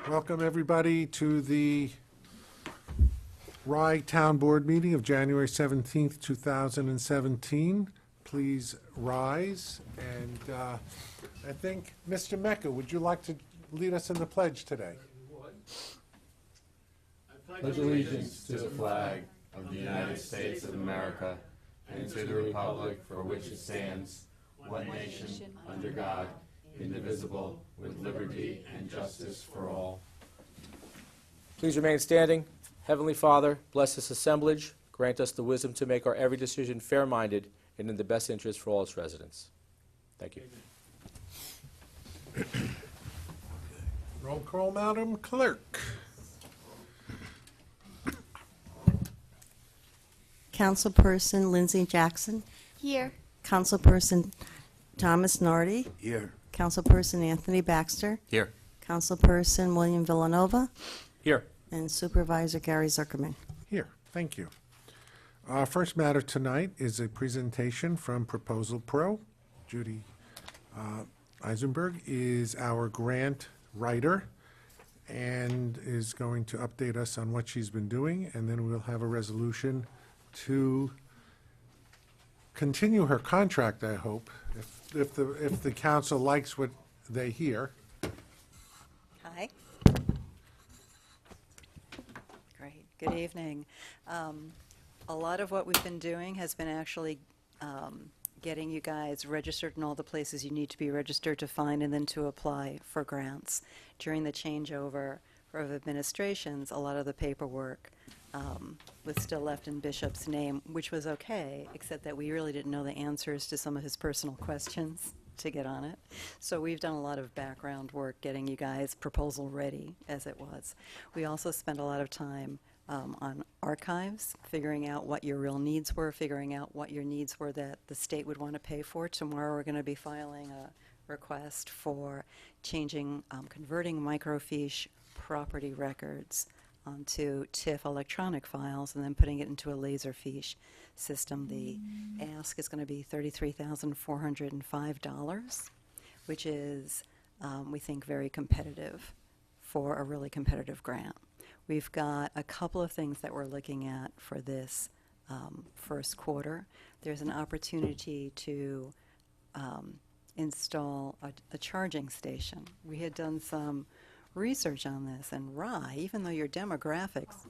Welcome, everybody, to the Rye Town Board meeting of January 17th, 2017. Please rise. And I think, Mr. Mecca, would you like to lead us in the pledge today? I pledge allegiance to the flag of the United States of America and to the republic for which it stands, one nation, under God, indivisible, with liberty and justice for all. Please remain standing. Heavenly Father, bless this assemblage. Grant us the wisdom to make our every decision fair-minded and in the best interest for all its residents. Thank you. Roll call, Madam Clerk. Councilperson Lindsay Jackson. Here. Councilperson Thomas Nardi. Here. Councilperson Anthony Baxter. Here. Councilperson William Villanova. Here. And Supervisor Gary Zuckerman. Here, thank you. First matter tonight is a presentation from Proposal Pro. Judy Eisenberg is our grant writer and is going to update us on what she's been doing, and then we'll have a resolution to continue her contract, I hope, if the council likes what they hear. Hi. Great. Good evening. A lot of what we've been doing has been actually getting you guys registered in all the places you need to be registered to find and then to apply for grants. During the changeover of administrations, a lot of the paperwork was still left in Bishop's name, which was okay, except that we really didn't know the answers to some of his personal questions to get on it. So we've done a lot of background work getting you guys proposal ready as it was. We also spent a lot of time on archives, figuring out what your real needs were, figuring out what your needs were that the state would want to pay for. Tomorrow we're going to be filing a request for changing, converting microfiche property records onto TIFF electronic files and then putting it into a Laserfiche system. The ask is going to be $33,405, which is, we think, very competitive for a really competitive grant. We've got a couple of things that we're looking at for this first quarter. There's an opportunity to install a charging station. We had done some research on this, and Rye, even though your demographics,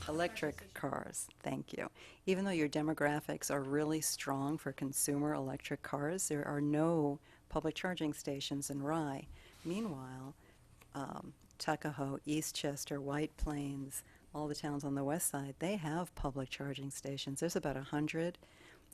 electric cars, thank you. Even though your demographics are really strong for consumer electric cars, there are no public charging stations in Rye. Meanwhile, Tuckahoe, Eastchester, White Plains, all the towns on the west side, they have public charging stations. There's about 100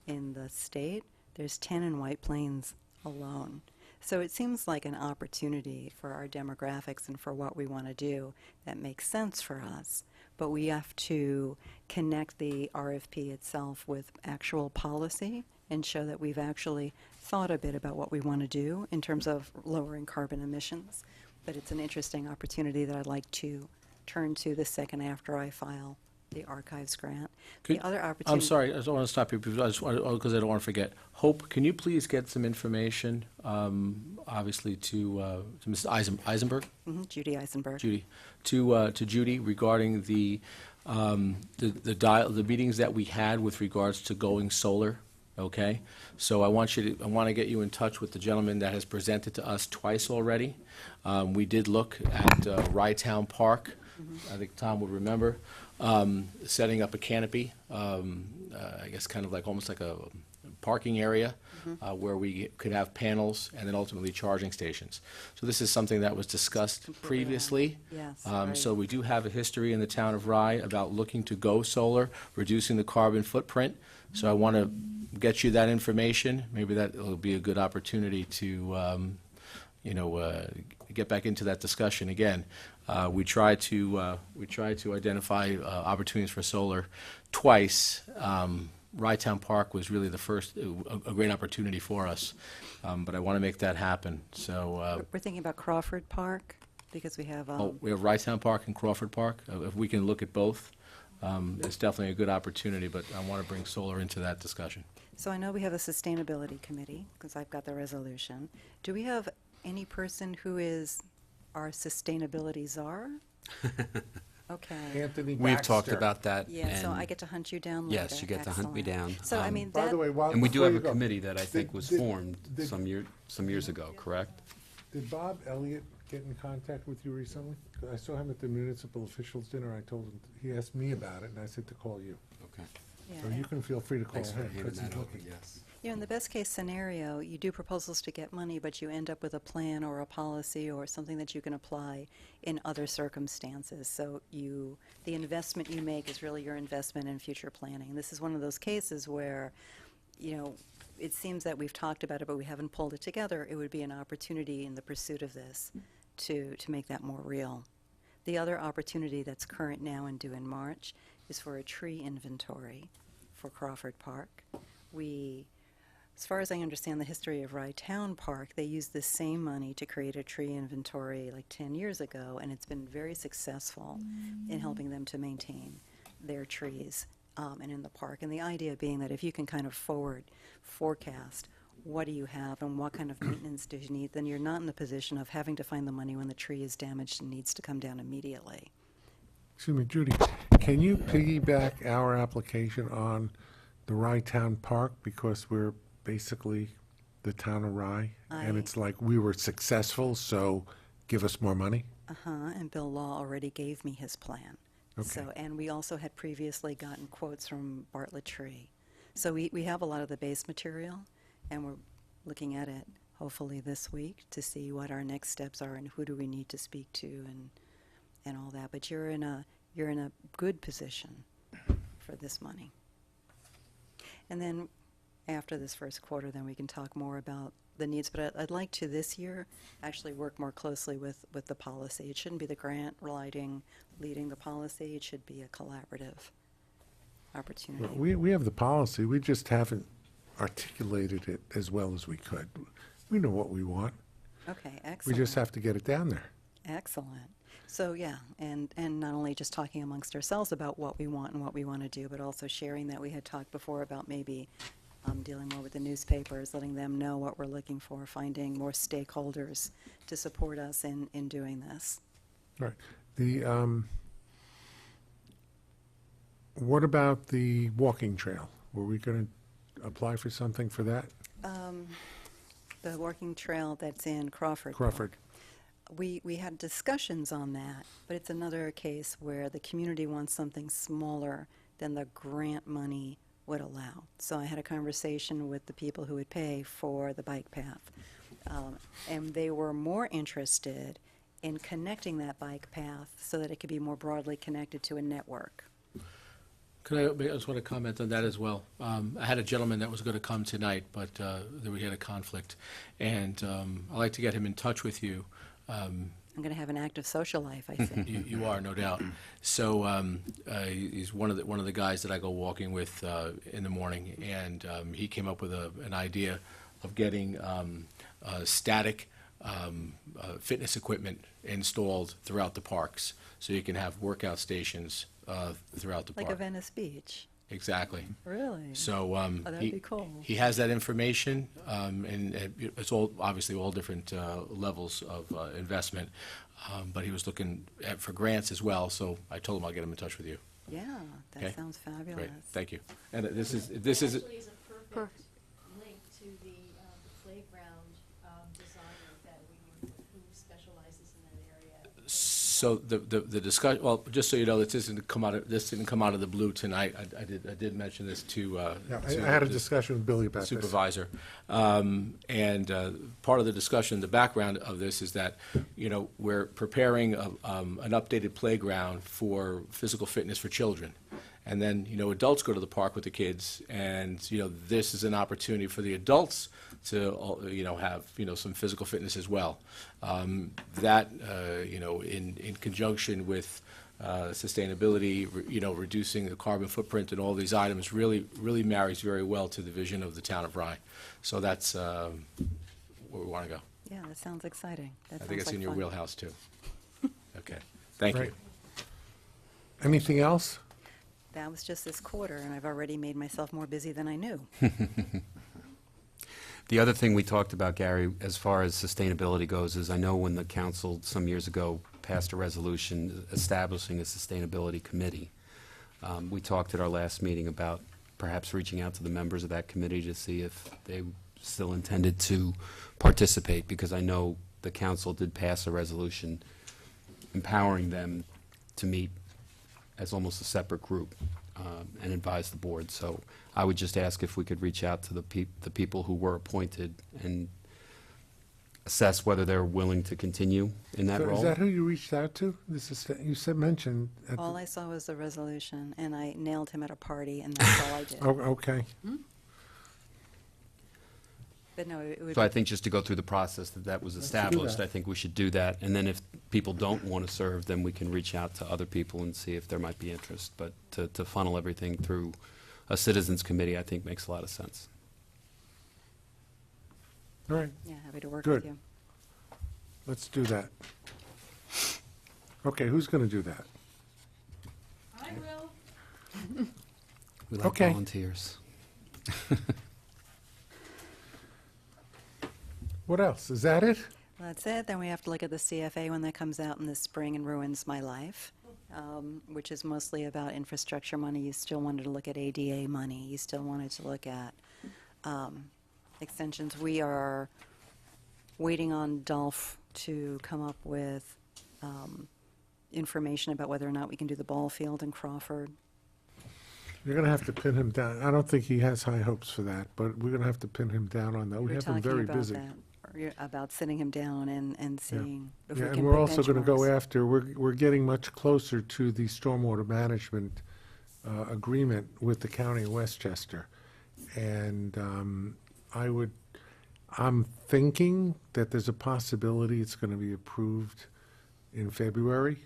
in the state. There's 10 in White Plains alone. So it seems like an opportunity for our demographics and for what we want to do that makes sense for us. But we have to connect the RFP itself with actual policy and show that we've actually thought a bit about what we want to do in terms of lowering carbon emissions. But it's an interesting opportunity that I'd like to turn to the second after I file the archives grant. The other opportunity. I'm sorry, I don't want to stop you because I don't want to forget. Hope, can you please get some information, obviously, to Ms. Eisenberg? Judy Eisenberg. Judy, to Judy regarding the meetings that we had with regards to going solar. Okay, so I want to get you in touch with the gentleman that has presented to us twice already. We did look at Rye Town Park. I think Tom would remember setting up a canopy. I guess kind of like almost like a parking area where we could have panels and then ultimately charging stations. So this is something that was discussed previously. Yes, right. So we do have a history in the town of Rye about looking to go solar, reducing the carbon footprint. So I want to get you that information. Maybe that will be a good opportunity to, get back into that discussion again. We try to identify opportunities for solar twice. Rye Town Park was really the first, a great opportunity for us, but I want to make that happen. So We're thinking about Crawford Park because we have. we have Rye Town Park and Crawford Park. If we can look at both, it's definitely a good opportunity. But I want to bring solar into that discussion. So I know we have a sustainability committee because I've got the resolution. Do we have any person who is our sustainability czar? Okay. Anthony We've talked Baxter. about that. Yeah, so and- I get to hunt you down later. Yes, you get to hunt me Excellent. down. So, I mean, By that, the way, And we do before have you a go, committee that I think was did- formed did- some years ago, correct? Did Bob Elliott get in contact with you recently? 'Cause I saw him at the municipal officials dinner. I told him, he asked me about it, and I said to call you. Okay. yeah, So you can feel free to call Thanks for him. handing 'cause he's that over, looking. yes. in the best case scenario, you do proposals to get money, but you end up with a plan or a policy or something that you can apply in other circumstances. So the investment you make is really your investment in future planning. This is one of those cases where, it seems that we've talked about it, but we haven't pulled it together. It would be an opportunity in the pursuit of this to make that more real. The other opportunity that's current now and due in March is for a tree inventory for Crawford Park. As far as I understand the history of Rye Town Park, they used the same money to create a tree inventory like 10 years ago, and it's been very successful in helping them to maintain their trees and in the park. And the idea being that if you can kind of forecast what do you have and what kind of maintenance do you need, then you're not in the position of having to find the money when the tree is damaged and needs to come down immediately. Excuse me, Judy, can you piggyback our application on the Rye Town Park? Because we're basically the town of Rye, and I- it's like we were successful, so give us more money? And Bill Law already gave me his plan. Okay. So, and we also had previously gotten quotes from Bartlett Tree. So we have a lot of the base material, and we're looking at it hopefully this week to see what our next steps are and who do we need to speak to and all that. But you're in a good position for this money. And then after this first quarter, then we can talk more about the needs. But I'd like to this year actually work more closely with the policy. It shouldn't be the grant leading the policy. It should be a collaborative opportunity. Well, we have the policy, we just haven't articulated it as well as we could. We know what we want, Okay, we excellent. just have to get it down there. Excellent. So, yeah, and not only just talking amongst ourselves about what we want and what we want to do, but also sharing that. We had talked before about maybe dealing more with the newspapers, letting them know what we're looking for, finding more stakeholders to support us in doing this. Right. What about the walking trail? Were we going to apply for something for that? The walking trail that's in Crawford. Park. Crawford? We had discussions on that, but it's another case where the community wants something smaller than the grant money would allow. So I had a conversation with the people who would pay for the bike path, and they were more interested in connecting that bike path so that it could be more broadly connected to a network. I just want to comment on that as well. I had a gentleman that was going to come tonight, but then we had a conflict. And I'd like to get him in touch with you. I'm going to have an active social life, I think. You are, no doubt. So he's one of the guys that I go walking with in the morning, and he came up with an idea of getting static fitness equipment installed throughout the parks, so you can have workout stations throughout the park. Like a Venice Beach. Exactly. Really? So that'd be cool. he has that information, and it's all obviously all different levels of investment. But he was looking for grants as well, so I told him I'll get him in touch with you. Yeah, that Okay. sounds fabulous. Great, thank you. And this is Actually is a perfect link to the playground designer that who specializes in that area. So the discussion, well, just so you know, this didn't come out of the blue tonight. I did mention this to Yeah, to I had a the discussion with Billy about this. supervisor. And part of the discussion, the background of this is that, we're preparing an updated playground for physical fitness for children. And then, adults go to the park with the kids, and, this is an opportunity for the adults to, have, some physical fitness as well. That, in conjunction with sustainability, reducing the carbon footprint and all these items really marries very well to the vision of the town of Rye. So that's where we want to go. Yeah, that sounds exciting. That I think sounds it's like in your fun. wheelhouse, too. Okay, thank you. Right. Anything else? That was just this quarter, and I've already made myself more busy than I knew. The other thing we talked about, Gary, as far as sustainability goes, is I know when the council some years ago passed a resolution establishing a sustainability committee, we talked at our last meeting about perhaps reaching out to the members of that committee to see if they still intended to participate, because I know the council did pass a resolution empowering them to meet as almost a separate group and advise the board. So I would just ask if we could reach out to the people who were appointed and assess whether they're willing to continue in that So role. is that who you reached out to? This is, you said, mentioned. At All I saw was the resolution, and I nailed him at a party, and that's all I did. Oh, okay. But no, it would So I be, think just to go through the process that was do established, that. I think we should do that. And then if people don't want to serve, then we can reach out to other people and see if there might be interest. But to funnel everything through a citizens committee, I think makes a lot of sense. All right, yeah, happy to work Good. with you. let's do that. Okay, who's going to do that? I will. We like Okay. volunteers. What else? Is that it? That's it. Then we have to look at the CFA when that comes out in the spring and ruins my life, which is mostly about infrastructure money. You still wanted to look at ADA money. You still wanted to look at extensions. We are waiting on Dolph to come up with information about whether or not we can do the ball field in Crawford. You're going to have to pin him down. I don't think he has high hopes for that, but we're going to have to pin him down on that. We We're have him talking very about busy. that, or about sitting him down and seeing if we Yeah, can and we're put also going to go benchmarks. after, we're getting much closer to the stormwater management agreement with the county of Westchester. And I'm thinking that there's a possibility it's going to be approved in February,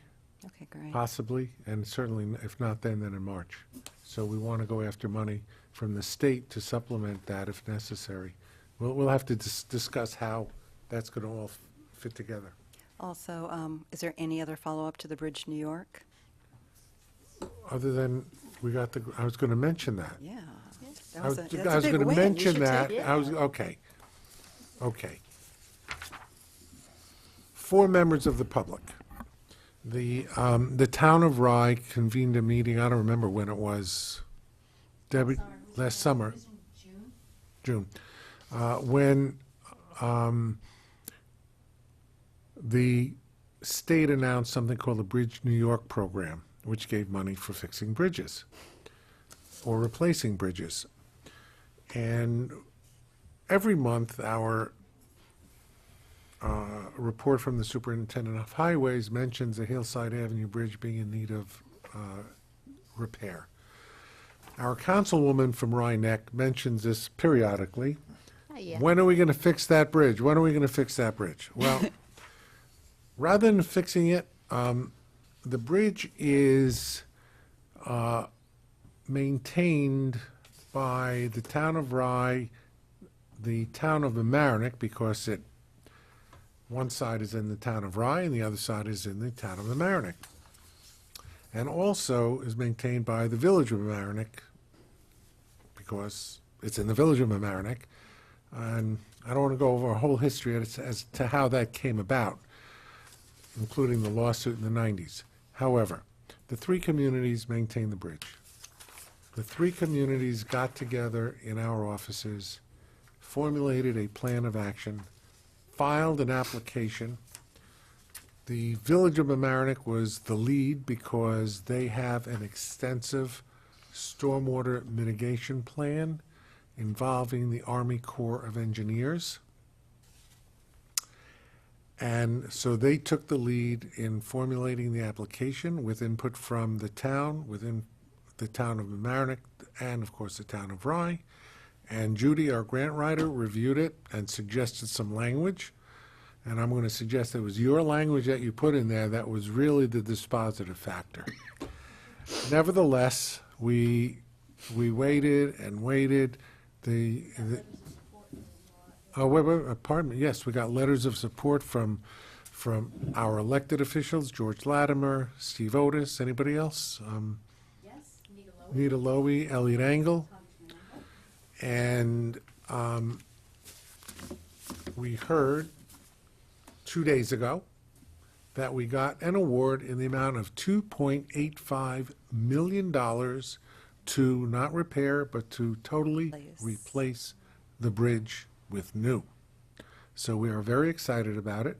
Okay, great. possibly, and certainly, if not then in March. So we want to go after money from the state to supplement that if necessary. We'll have to discuss how that's going to all fit together. Also, is there any other follow-up to the Bridge New York? Other than, I was going to mention that. Yeah. I That was that's a going big to win. You mention should that. take it. Okay. 4 members of the public. The town of Rye convened a meeting, I don't remember when it was, Debbie, last summer, It was in June. June, when the state announced something called the Bridge New York program, which gave money for fixing bridges or replacing bridges. And every month, our report from the superintendent of highways mentions the Hillside Avenue Bridge being in need of repair. Our councilwoman from Rye Neck mentions this periodically. When are we going to fix that bridge? When are we going to fix that bridge? Well, rather than fixing it, the bridge is maintained by the town of Rye, the town of Mamaroneck, because one side is in the town of Rye and the other side is in the town of Mamaroneck. And also is maintained by the village of Mamaroneck, because it's in the village of Mamaroneck. And I don't want to go over a whole history as to how that came about, including the lawsuit in the 90s. However, the 3 communities maintain the bridge. The 3 communities got together in our offices, formulated a plan of action, filed an application. The village of Mamaroneck was the lead because they have an extensive stormwater mitigation plan involving the Army Corps of Engineers. And so they took the lead in formulating the application with input from the town, within the town of Mamaroneck, and of course the town of Rye. And Judy, our grant writer, reviewed it and suggested some language. And I'm going to suggest it was your language that you put in there that was really the dispositive factor. Nevertheless, we waited and waited. Pardon me, yes, we got letters of support from our elected officials, George Latimer, Steve Otis, anybody else? Yes, Nita Lowe. Nita Lowy, Elliot Engel. And we heard 2 days ago that we got an award in the amount of $2.85 million to not repair, but to totally replace the bridge with new. So we are very excited about it.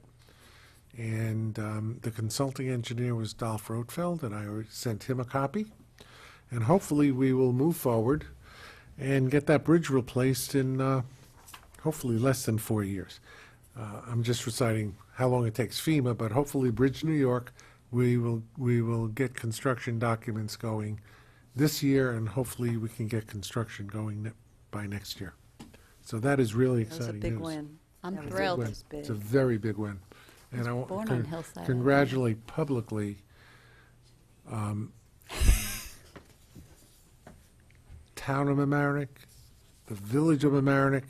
And the consulting engineer was Dolph Rotfeld, and I already sent him a copy. And hopefully we will move forward and get that bridge replaced in hopefully less than 4 years. I'm just reciting how long it takes FEMA, but hopefully Bridge New York, we will get construction documents going this year, and hopefully we can get construction going by next year. So that is really That was a exciting big news. win. I'm That was a thrilled. big Win. win. It's a very big win. And I born want on to Hillside. congratulate publicly Town of Mamaroneck, the Village of Mamaroneck,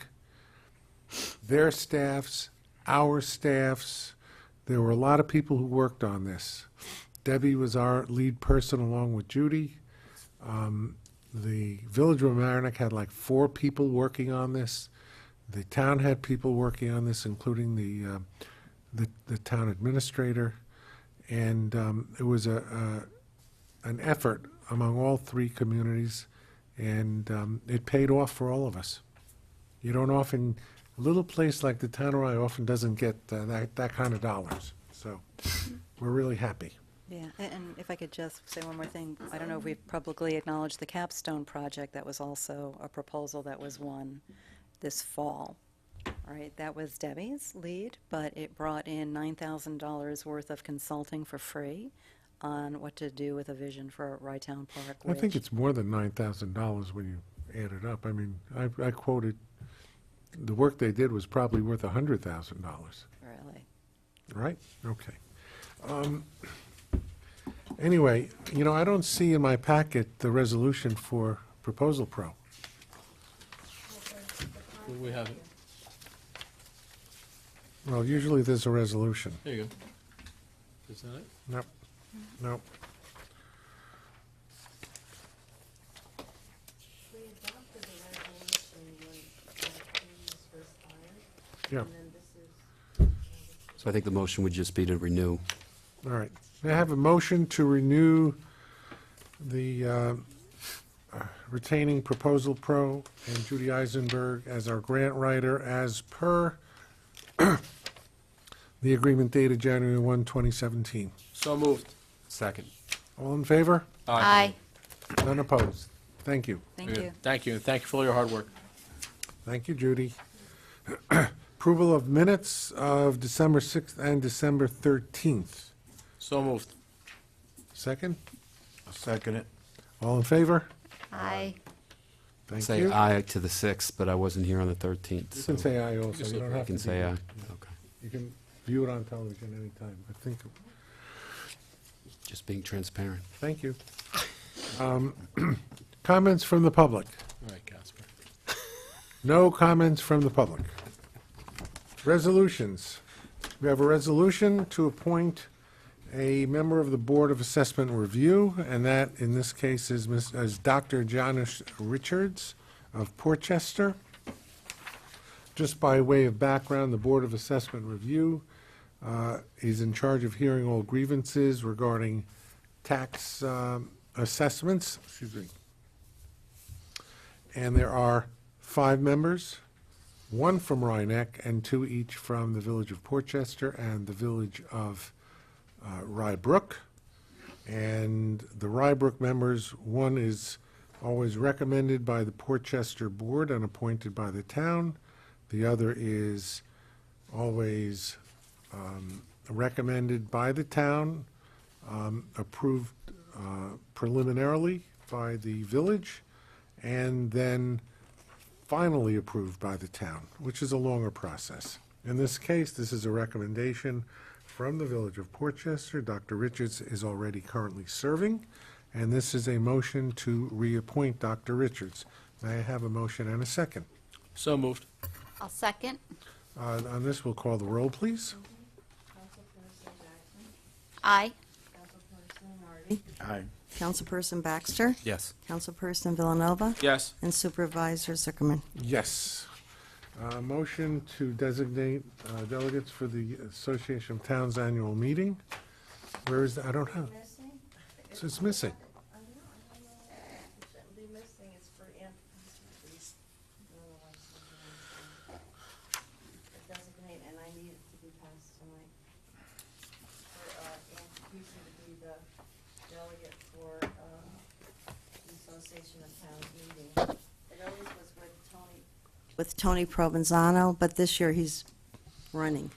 their staffs, our staffs. There were a lot of people who worked on this. Debbie was our lead person along with Judy. The Village of Mamaroneck had like 4 people working on this. The town had people working on this, including the town administrator. And it was an effort among all 3 communities, and it paid off for all of us. You don't often, a little place like the town of Rye often doesn't get that kind of dollars. So we're really happy. Yeah, and if I could just say one more thing, I don't know if we've publicly acknowledged the Capstone project. That was also a proposal that was won this fall. All right, that was Debbie's lead, but it brought in $9,000 worth of consulting for free on what to do with a vision for Rytown Park. I think which- it's more than $9,000 when you add it up. I mean, I quoted, the work they did was probably worth $100,000, Really. right? Okay. Anyway, I don't see in my packet the resolution for Proposal Pro. We have it. Well, usually there's a resolution. There you go. Is that it? Nope, nope. We adopted the resolution when Queen was first hired, Yeah, and then this is, So I think the motion would just be to renew. all right. May I have a motion to renew the retaining Proposal Pro and Judy Eisenberg as our grant writer as per the agreement dated January 1, 2017. So moved. Second. All in favor? Aye. None opposed? Thank you. Thank you. Thank you, and thank you for all your hard work. Thank you, Judy. Approval of minutes of December 6th and December 13th. So moved. Second? I'll second it. All in favor? Aye. Thank Say you. aye to the 6th, but I wasn't here on the 13th. You can say aye also. say You don't I have to can be say here. aye. Okay. You can view it on television anytime. I think, Just being transparent. thank you. Comments from the public? All right, Casper. No comments from the public. Resolutions. We have a resolution to appoint a member of the Board of Assessment Review, and that, in this case, is Dr. Janice Richards of Portchester. Just by way of background, the Board of Assessment Review is in charge of hearing all grievances regarding tax assessments. Excuse me. And there are 5 members, 1 from Rhinebeck and 2 each from the Village of Portchester and the Village of Rybrook. And the Rybrook members, 1 is always recommended by the Portchester Board and appointed by the town. The other is always recommended by the town, approved preliminarily by the village, and then finally approved by the town, which is a longer process. In this case, this is a recommendation from the Village of Portchester. Dr. Richards is already currently serving, and this is a motion to reappoint Dr. Richards. May I have a motion and a second? So moved. I'll second. On this, we'll call the roll, please. Councilperson Jackson, Aye. Councilperson Nardi, Aye. Councilperson Baxter, Yes. Councilperson Villanova, Yes. and Supervisor Zuckerman. Yes. Motion to designate delegates for the Association of Towns Annual Meeting. Where is that? I don't have. It's missing. I don't know. It shouldn't be missing. It's for designate, and I need it to be passed tonight. For Ann Capuzzi to be the delegate for the Association of Towns meeting. It always was with Tony Provenzano, but this year he's running.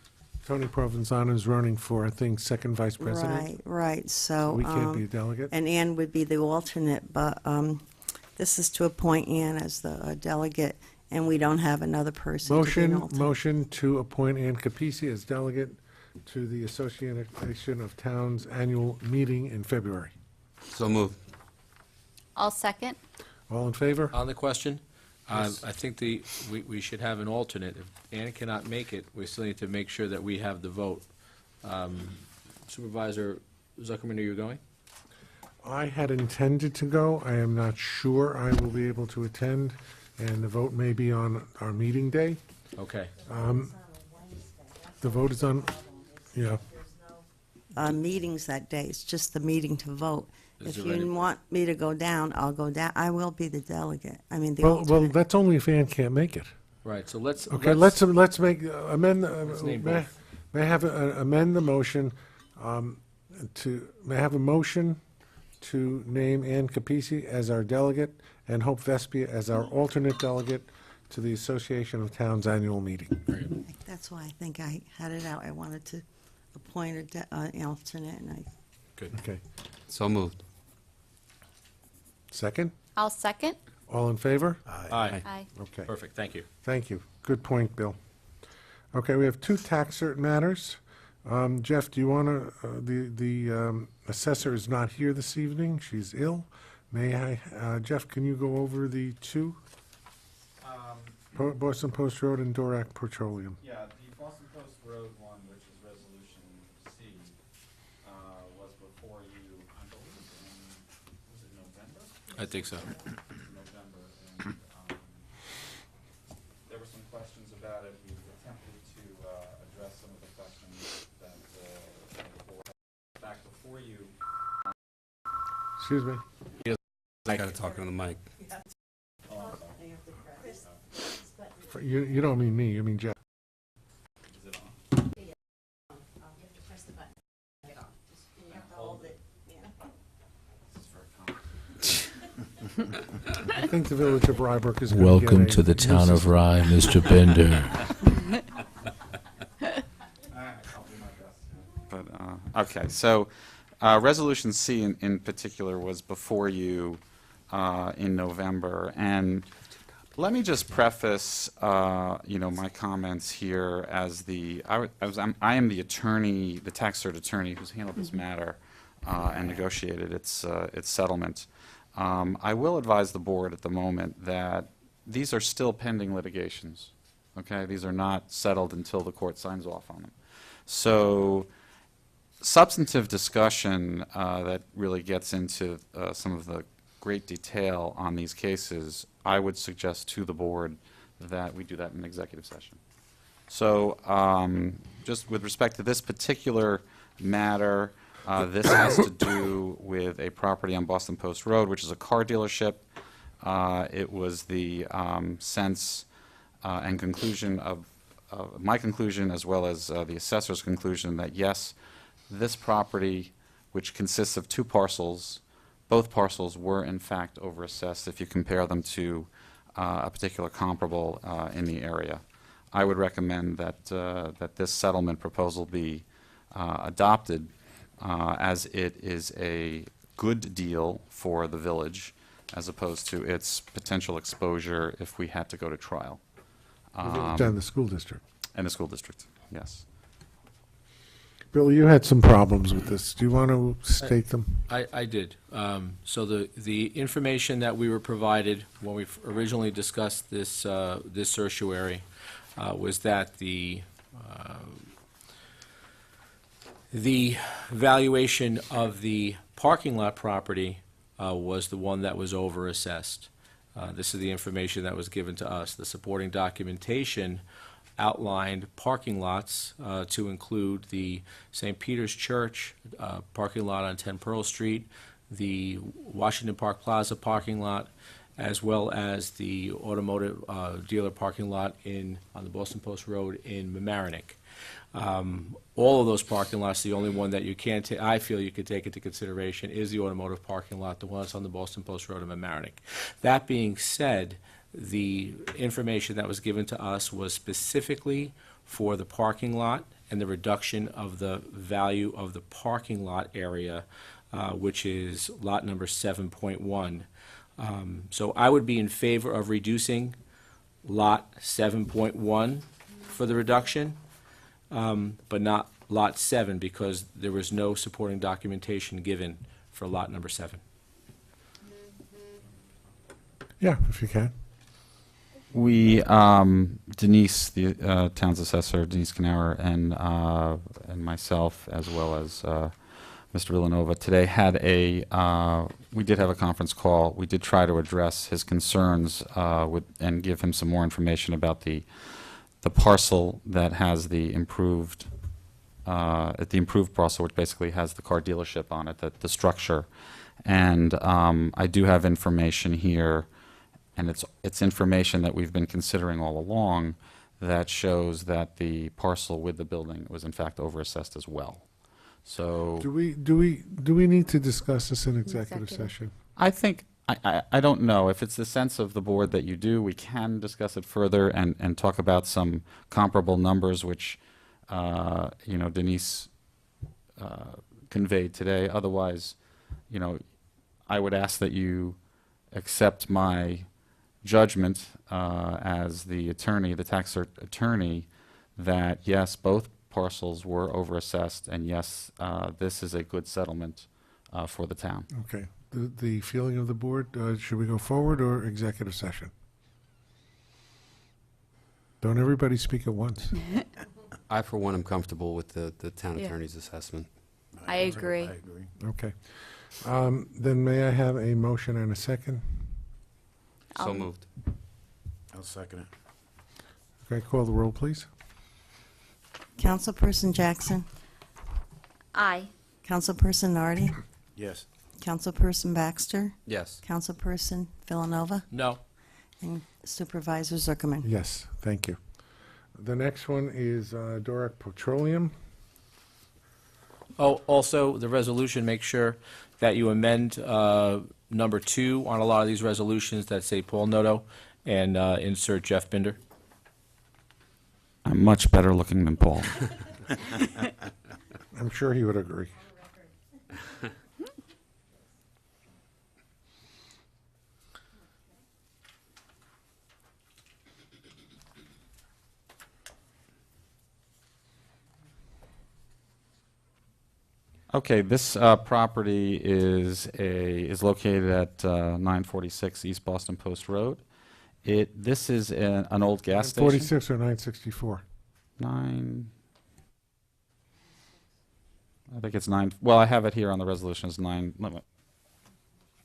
Tony Provenzano is running for, I think, second vice president. Right, so. We can't be a delegate. And Ann would be the alternate, but this is to appoint Ann as the delegate, and we don't have another person to be an alternate. Motion to appoint Ann Capisi as delegate to the Association of Towns Annual Meeting in February. So moved. I'll second. All in favor? On the question, I think we should have an alternate. If Ann cannot make it, we still need to make sure that we have the vote. Supervisor Zuckerman, are you going? I had intended to go. I am not sure I will be able to attend, and the vote may be on our meeting day. Okay. The vote is on, yeah. Meetings that day, it's just the meeting to vote. Is If there any- you want me to go down, I'll go down. I will be the delegate, I mean, the Well, alternate. that's only if Ann can't make it. Right, so let's. Okay, let's make, amend, name may both. may I have, amend the motion, may I have a motion to name Ann Capisi as our delegate and Hope Vespia as our alternate delegate to the Association of Towns Annual Meeting. That's why I think I had it out. I wanted to appoint an alternate, and I, Good. Okay, So moved. second? I'll second. All in favor? Aye. Aye. Okay. Perfect, thank you. Thank you. Good point, Bill. Okay, we have two tax cert matters. Jeff, do you want to, the assessor is not here this evening. She's ill. May I, Jeff, can you go over the two? Boston Post Road and Dorak Petroleum. Yeah, the Boston Post Road one, which is Resolution C, was before you, I believe, was it November? I think so. November, and there were some questions about it. We attempted to address some of the questions that the board had back before you. Excuse me. I gotta talk on the mic. You don't mean me, you mean Jeff. Is it on? You have to press the button. you have to hold it, This is for a comment. I think the village of Rybrook is going to get Welcome to the town of Rye, Mr. Bender. I'll do my best. But, okay, so Resolution C in particular was before you in November, and let me just preface, my comments here as I am the attorney, the tax cert attorney who's handled this matter and negotiated its settlement. I will advise the board at the moment that these are still pending litigations. Okay, these are not settled until the court signs off on them. So, substantive discussion that really gets into some of the great detail on these cases, I would suggest to the board that we do that in executive session. So, just with respect to this particular matter, this has to do with a property on Boston Post Road, which is a car dealership. It was the sense and conclusion of my conclusion, as well as the assessor's conclusion, that yes, this property, which consists of two parcels, both parcels were in fact overassessed if you compare them to a particular comparable in the area. I would recommend that that this settlement proposal be adopted as it is a good deal for the village as opposed to its potential exposure if we had to go to trial. Down the school district. And the school district, yes. Bill, you had some problems with this. Do you want to state them? I did. So the information that we were provided when we originally discussed this, this certiorari was that the valuation of the parking lot property was the one that was overassessed. This is the information that was given to us. The supporting documentation outlined parking lots to include the St. Peter's Church parking lot on 10 Pearl Street, the Washington Park Plaza parking lot, as well as the automotive dealer parking lot on the Boston Post Road in Mamaroneck. All of those parking lots, the only one that you can't, I feel you could take into consideration is the automotive parking lot, the one that's on the Boston Post Road in Mamaroneck. That being said, the information that was given to us was specifically for the parking lot and the reduction of the value of the parking lot area, which is lot number 7.1. So I would be in favor of reducing lot 7.1 for the reduction, but not lot 7, because there was no supporting documentation given for lot number 7. Yeah, if you can. We, Denise, the town's assessor, Denise Knauer, and myself, as well as Mr. Villanova, today had we did have a conference call. We did try to address his concerns and give him some more information about the parcel that has the improved parcel, which basically has the car dealership on it, the structure. And I do have information here, and it's information that we've been considering all along, that shows that the parcel with the building was in fact overassessed as well. So Do we need to discuss this in executive session? I think, I don't know. If it's the sense of the board that you do, we can discuss it further and talk about some comparable numbers, which, Denise conveyed today. Otherwise, I would ask that you accept my judgment as the attorney, the tax attorney, that yes, both parcels were overassessed, and yes, this is a good settlement for the town. Okay. The feeling of the board, should we go forward or executive session? Don't everybody speak at once. I, for one, am comfortable with the town Yeah. attorney's assessment. I agree. Okay. Then may I have a motion and a second? So moved. I'll second it. Okay, call the roll, please. Councilperson Jackson, Aye. Councilperson Nardi, Yes. Councilperson Baxter, Yes. Councilperson Villanova, No. and Supervisor Zuckerman. Yes, thank you. The next one is Doric Petroleum. Oh, also, the resolution, make sure that you amend number 2 on a lot of these resolutions that say Paul Noto, and insert Jeff Binder. I'm much better looking than Paul. I'm sure he would agree. Okay, this property is located at 946 East Boston Post Road. This is an old gas station. 46 or 964? I think it's 9. Well, I have it here on the resolution as 9.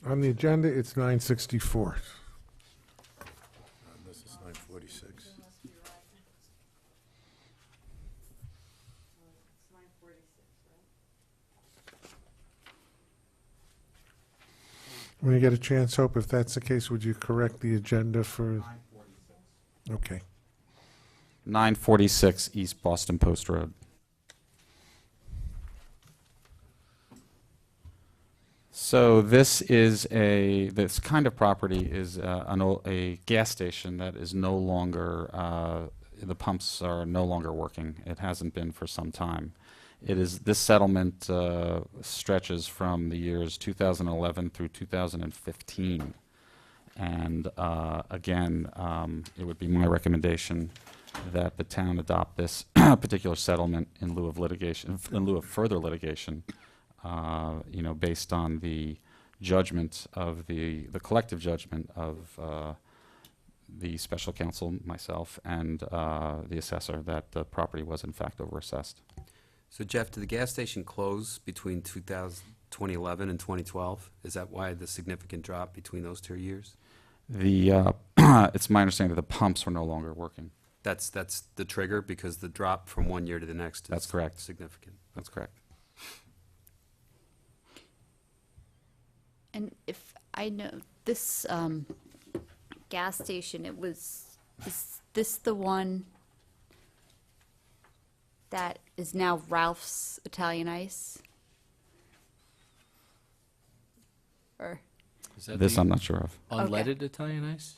On the agenda, it's 964. This is 946. When you get a chance, Hope, if that's the case, would you correct the agenda for? Okay. 946 East Boston Post Road. So this kind of property is a gas station that is no longer, the pumps are no longer working. It hasn't been for some time. This settlement stretches from the years 2011 through 2015. And again, it would be my recommendation that the town adopt this particular settlement in lieu of litigation, in lieu of further litigation, based on the judgment of the collective judgment of the special counsel, myself, and the assessor, that the property was in fact overassessed. So, Jeff, did the gas station close between 2011 and 2012? Is that why the significant drop between those 2 years? it's my understanding that the pumps are no longer working. That's the trigger, because the drop from one year to the next is That's correct. significant. That's correct. And if I know this gas station, is this the one that is now Ralph's Italian Ice? Or Is that This the I'm not sure of. unleaded Italian ice?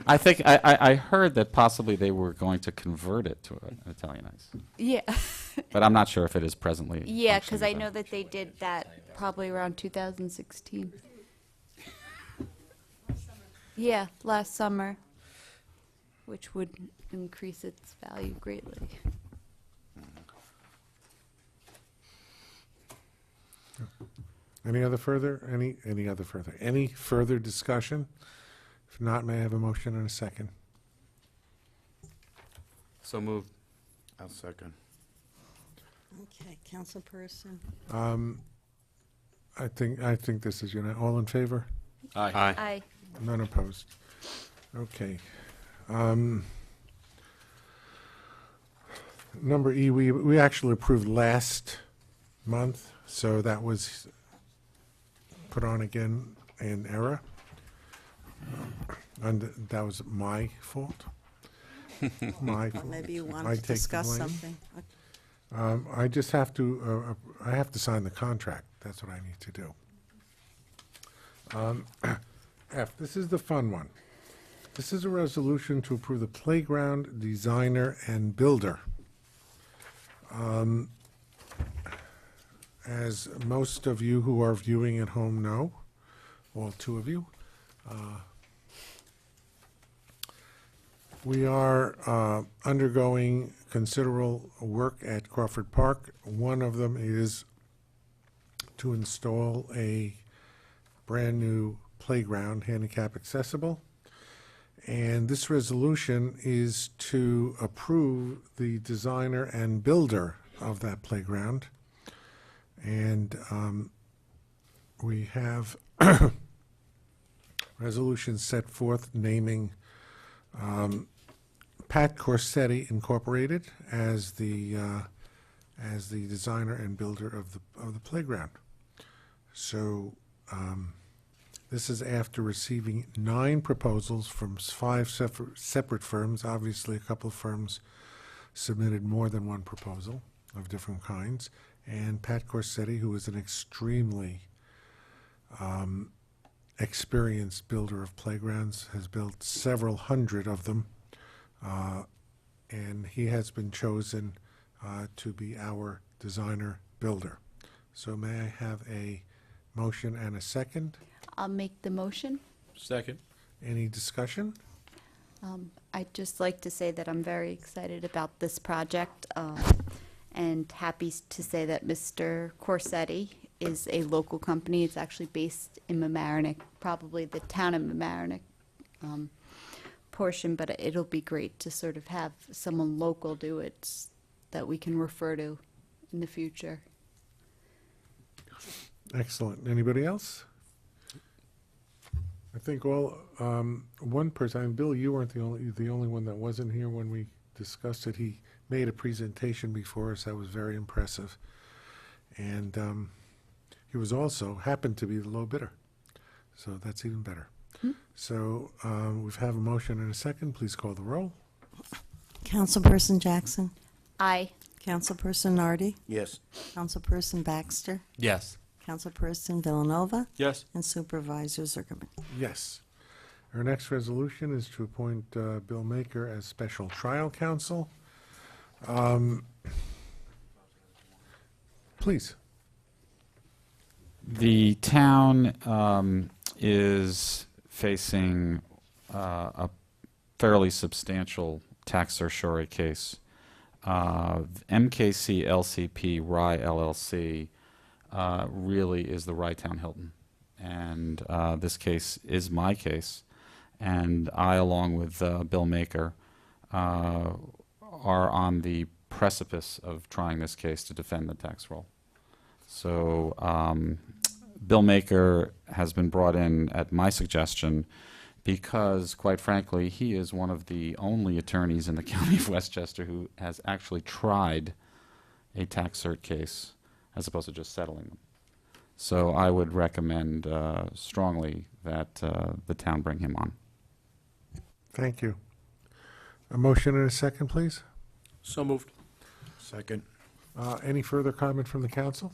I think I heard that possibly they were going to convert it to an Italian Ice, yeah, but I'm not sure if it is presently. yeah, because I functioning know that they did that probably around 2016. Yeah, last summer, which would increase its value greatly. Any further discussion? If not, may I have a motion and a second? So moved. I'll second. Okay, councilperson. I think this is all in favor? Aye. Aye. None opposed. Okay. Number E, we actually approved last month, so that was put on again in error. And that was my fault. My fault. Maybe you I wanted take to the discuss blame. something. I just have to, I have to sign the contract. That's what I need to do. F, this is the fun one. This is a resolution to approve the playground designer and builder. As most of you who are viewing at home know, all two of you, we are undergoing considerable work at Crawford Park. One of them is to install a brand-new playground, handicap accessible. And this resolution is to approve the designer and builder of that playground. And we have resolutions set forth naming Pat Corsetti Incorporated as the designer and builder of the playground. So this is after receiving 9 proposals from 5 separate firms. Obviously, a couple of firms submitted more than one proposal of different kinds. And Pat Corsetti, who is an extremely experienced builder of playgrounds, has built several hundred of them. And he has been chosen to be our designer builder. So may I have a motion and a second? I'll make the motion. Second. Any discussion? I'd just like to say that I'm very excited about this project, and happy to say that Mr. Corsetti is a local company. It's actually based in Mamaroneck, probably the town of Mamaroneck portion, but it'll be great to sort of have someone local do it that we can refer to in the future. Excellent. Anybody else? I think one person, and Bill, you weren't the only one that wasn't here when we discussed it. He made a presentation before us that was very impressive. And he was also, happened to be the low bidder. So that's even better. So we have a motion and a second. Please call the roll. Councilperson Jackson. Aye. Councilperson Nardi. Yes. Councilperson Baxter. Yes. Councilperson Villanova. Yes. And Supervisor Zuckerman. Yes. Our next resolution is to appoint Bill Maker as special trial counsel. Please. The town is facing a fairly substantial tax certiorari case. MKC LCP Rye LLC really is the Rye Town Hilton, and this case is my case, and I, along with Bill Maker, are on the precipice of trying this case to defend the tax roll. So Bill Maker has been brought in at my suggestion because, quite frankly, he is one of the only attorneys in the county of Westchester who has actually tried a tax cert case as opposed to just settling them. So I would recommend strongly that the town bring him on. Thank you. A motion and a second, please. So moved. Second. Any further comment from the council?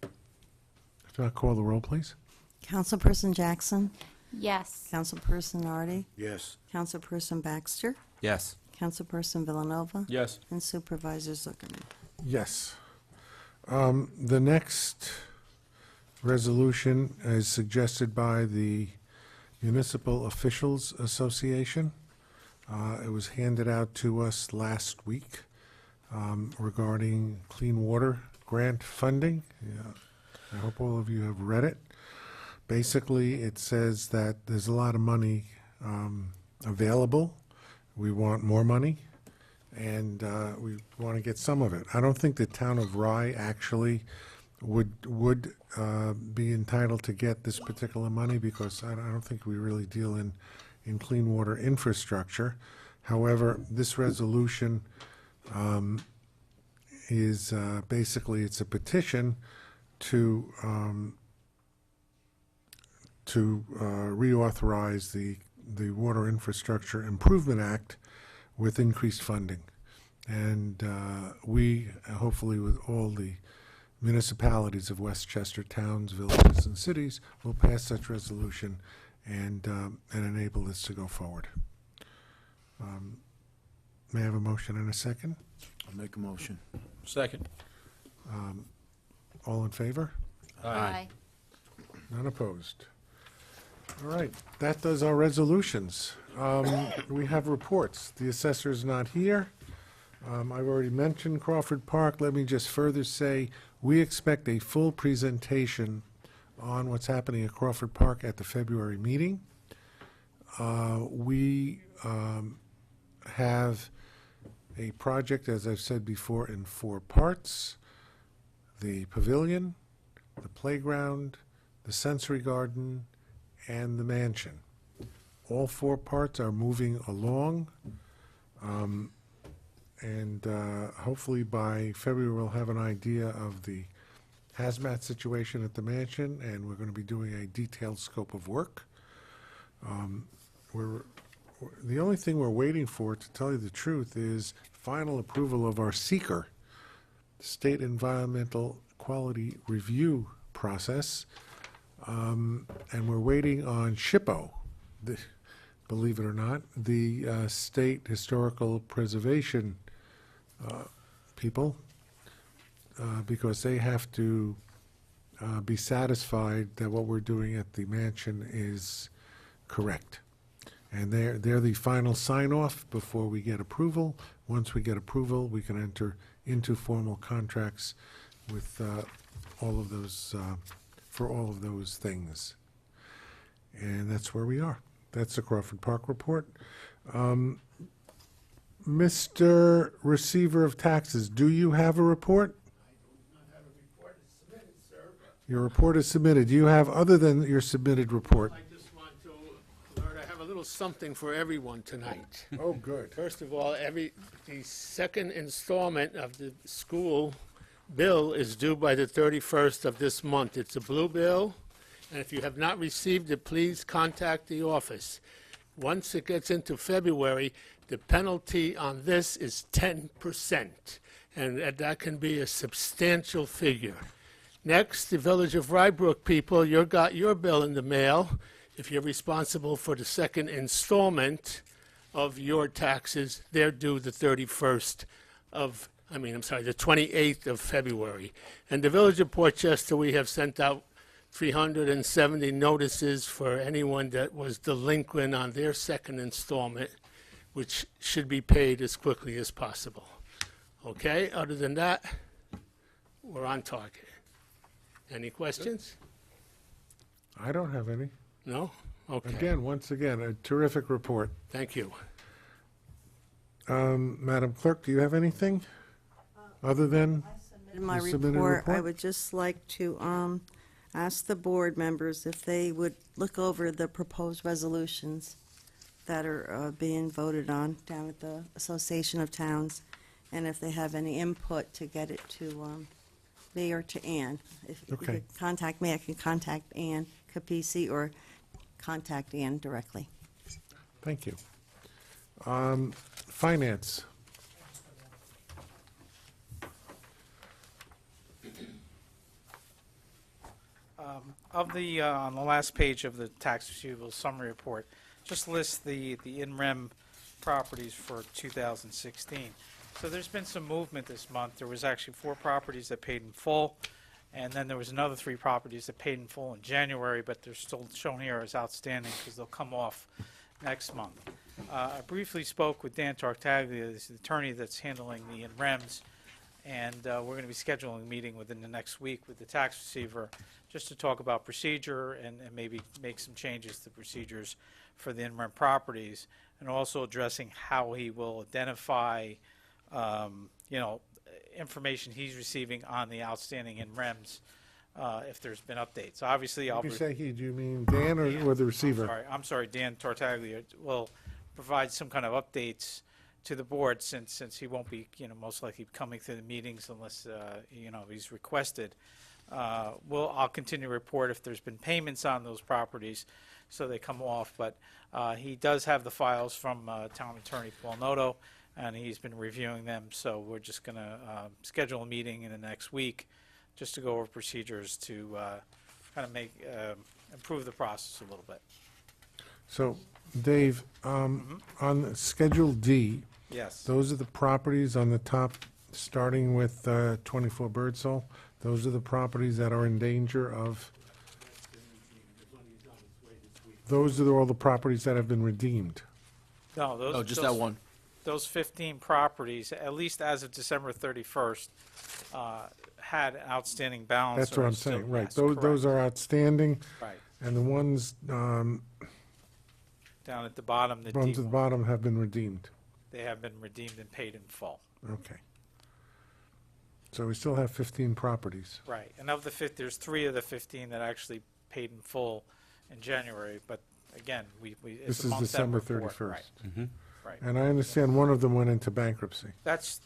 If not, call the roll, please. Councilperson Jackson, Yes. Councilperson Nardi, Yes. Councilperson Baxter, Yes. Councilperson Villanova, Yes. and Supervisor Zuckerman. Yes. The next resolution is suggested by the Municipal Officials Association. It was handed out to us last week regarding clean water grant funding. Yeah, I hope all of you have read it. Basically, it says that there's a lot of money available. We want more money, and we want to get some of it. I don't think the town of Rye actually would be entitled to get this particular money because I don't think we really deal in clean water infrastructure. However, this resolution is basically, it's a petition to reauthorize the Water Infrastructure Improvement Act with increased funding. And we, hopefully with all the municipalities of Westchester, towns, villages, and cities, will pass such resolution and enable this to go forward. May I have a motion and a second? I'll make a motion. Second. All in favor? Aye. None opposed. All right, that does our resolutions. We have reports. The assessor's not here. I've already mentioned Crawford Park. Let me just further say, we expect a full presentation on what's happening at Crawford Park at the February meeting. We have a project, as I've said before, in 4 parts: the pavilion, the playground, the sensory garden, and the mansion. All 4 parts are moving along, and hopefully by February we'll have an idea of the hazmat situation at the mansion, and we're going to be doing a detailed scope of work. The only thing we're waiting for, to tell you the truth, is final approval of our seeker, State Environmental Quality Review process. And we're waiting on SHPO, believe it or not, the State Historical Preservation people, because they have to be satisfied that what we're doing at the mansion is correct. And they're the final sign-off before we get approval. Once we get approval, we can enter into formal contracts with all of those, for all of those things. And that's where we are. That's the Crawford Park report. Mr. Receiver of Taxes, do you have a report? I do not have a report. It's submitted, sir, but Your report is submitted. Do you have, other than your submitted report? I just want to alert, I have a little something for everyone tonight. Oh, good. First of all, the second installment of the school bill is due by the 31st of this month. It's a blue bill, and if you have not received it, please contact the office. Once it gets into February, the penalty on this is 10%, and that can be a substantial figure. Next, the Village of Rybrook people, you got your bill in the mail. If you're responsible for the second installment of your taxes, they're due the 31st of, the 28th of February. And the Village of Portchester, we have sent out 370 notices for anyone that was delinquent on their second installment, which should be paid as quickly as possible. Okay, other than that, we're on target. Any questions? I don't have any. No? Okay, Again, once again, a terrific report. thank you. Madam Clerk, do you have anything other than? In my You submitted a report, I report? would just like to ask the board members if they would look over the proposed resolutions that are being voted on down at the Association of Towns, and if they have any input to get it to me or to Ann. If you Okay. could contact me, I can contact Ann Capisi or contact Ann directly. Thank you. Finance. On the last page of the tax receivable summary report, just lists the in-rem properties for 2016. So there's been some movement this month. There was actually 4 properties that paid in full, and then there was another 3 properties that paid in full in January, but they're still shown here as outstanding because they'll come off next month. I briefly spoke with Dan Tartaglia, the attorney that's handling the in-rems, and we're going to be scheduling a meeting within the next week with the tax receiver just to talk about procedure and maybe make some changes to procedures for the in-rem properties, and also addressing how he will identify, information he's receiving on the outstanding in-rems if there's been updates. Obviously, When you say he, do you mean Dan or the receiver? I'm sorry, Dan Tartaglia will provide some kind of updates to the board since he won't be, most likely coming to the meetings unless, he's requested. I'll continue to report if there's been payments on those properties, so they come off. But he does have the files from Town Attorney Paul Noto, and he's been reviewing them. So we're just going to schedule a meeting in the next week just to go over procedures to kind of improve the process a little bit. So, Dave, on Schedule D, Yes. those are the properties on the top, starting with 24 Birdsall. Those are the properties that are in danger of, those are all the properties that have been redeemed. No, those. Oh, just those- that one. Those 15 properties, at least as of December 31st, had an outstanding balance. That's what or I'm still- saying, right. yes, Those are outstanding, correct. and the ones, Right. Down at the bottom, the ones at the D, bottom have been redeemed. they have been redeemed and paid in full. Okay. So we still have 15 properties. Right. And of the there's 3 of the 15 that actually paid in full in January, but again, it's This a is month-end December report. 31st. Right. And I understand one of them went into bankruptcy. That's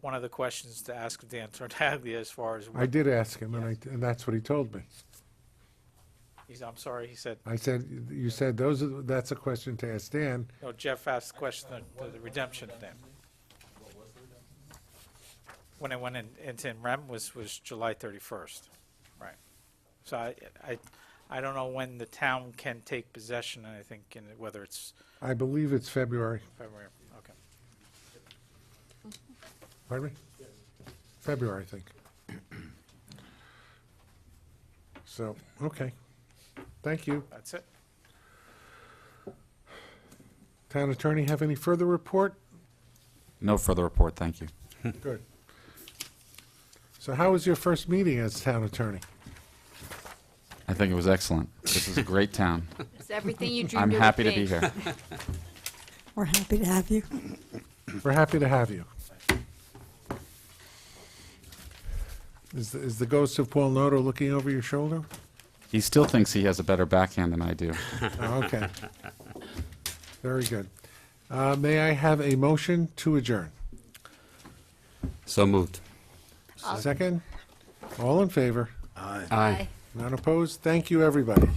one of the questions to ask of Dan Tartaglia as far as. I did ask him, and that's what he told me. I'm sorry, he said, I said, you said that's a question to ask Dan. no, Jeff asked the question of the redemption thing. When it went into REM was July 31st. Right. So I don't know when the town can take possession, I think, whether it's I believe it's February. February. Okay. Pardon me? February, I think. So, okay. Thank you. That's it. Town attorney, have any further report? No further report, thank you. Good. So how was your first meeting as town attorney? I think it was excellent. This is a great town. It's everything you dreamed I'm it would happy to be here. We're happy to have you. We're happy to have you. Is the ghost of Paul Noto looking over your shoulder? He still thinks he has a better backhand than I do. Oh, okay. Very good. May I have a motion to adjourn? So moved. Second? All in favor? Aye. Aye. None opposed? Thank you, everybody.